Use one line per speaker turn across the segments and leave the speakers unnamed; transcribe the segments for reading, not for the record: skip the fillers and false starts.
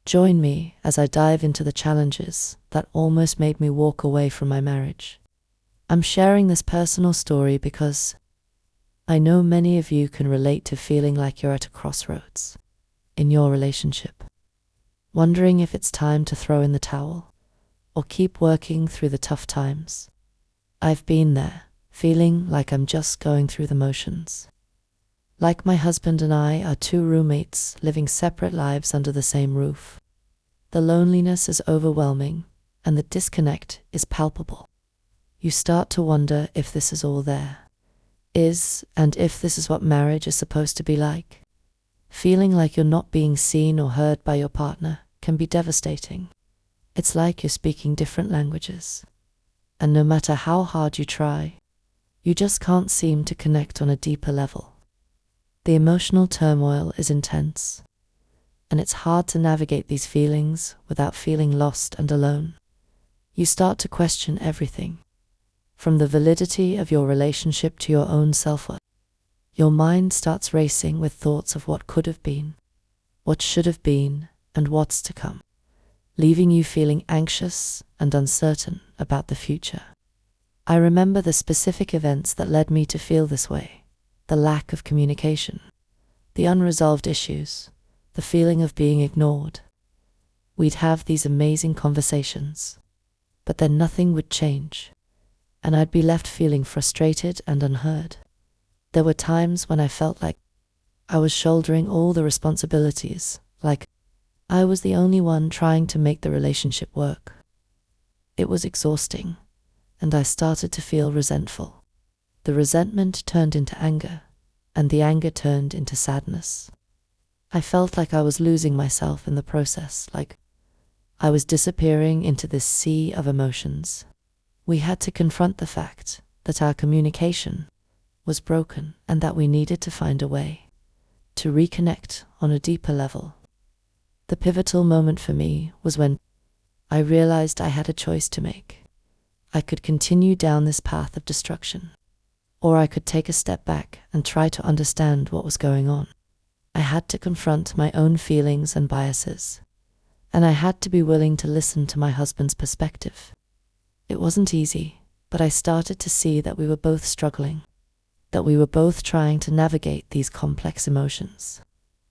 Join me as I dive into the challenges that almost made me walk away from my marriage. I'm sharing this personal story because I know many of you can relate to feeling like you're at a crossroads in your relationship, wondering if it's time to throw in the towel or keep working through the tough times. I've been there, feeling like I'm just going through the motions. Like my husband and I are two roommates living separate lives under the same roof. The loneliness is overwhelming and the disconnect is palpable. You start to wonder if this is all there is, and if this is what marriage is supposed to be like. Feeling like you're not being seen or heard by your partner can be devastating. It's like you're speaking different languages, and no matter how hard you try, you just can't seem to connect on a deeper level. The emotional turmoil is intense, and it's hard to navigate these feelings without feeling lost and alone. You start to question everything, from the validity of your relationship to your own self-worth. Your mind starts racing with thoughts of what could have been, what should have been, and what's to come, leaving you feeling anxious and uncertain about the future. I remember the specific events that led me to feel this way: the lack of communication, the unresolved issues, the feeling of being ignored. We'd have these amazing conversations, but then nothing would change, and I'd be left feeling frustrated and unheard. There were times when I felt like I was shouldering all the responsibilities, like I was the only one trying to make the relationship work. It was exhausting, and I started to feel resentful. The resentment turned into anger, and the anger turned into sadness. I felt like I was losing myself in the process, like I was disappearing into this sea of emotions. We had to confront the fact that our communication was broken and that we needed to find a way to reconnect on a deeper level. The pivotal moment for me was when I realized I had a choice to make. I could continue down this path of destruction, or I could take a step back and try to understand what was going on. I had to confront my own feelings and biases, and I had to be willing to listen to my husband's perspective. It wasn't easy, but I started to see that we were both struggling, that we were both trying to navigate these complex emotions.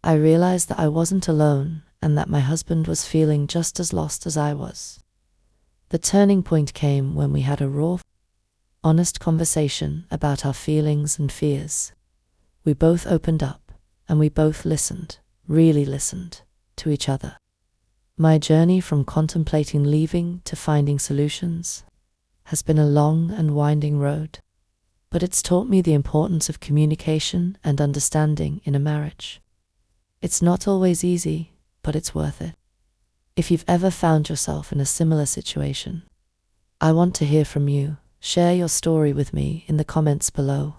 I realized that I wasn't alone and that my husband was feeling just as lost as I was. The turning point came when we had a raw, honest conversation about our feelings and fears. We both opened up, and we both listened, really listened, to each other. My journey from contemplating leaving to finding solutions has been a long and winding road, but it's taught me the importance of communication and understanding in a marriage. It's not always easy, but it's worth it. If you've ever found yourself in a similar situation, I want to hear from you. Share your story with me in the comments below.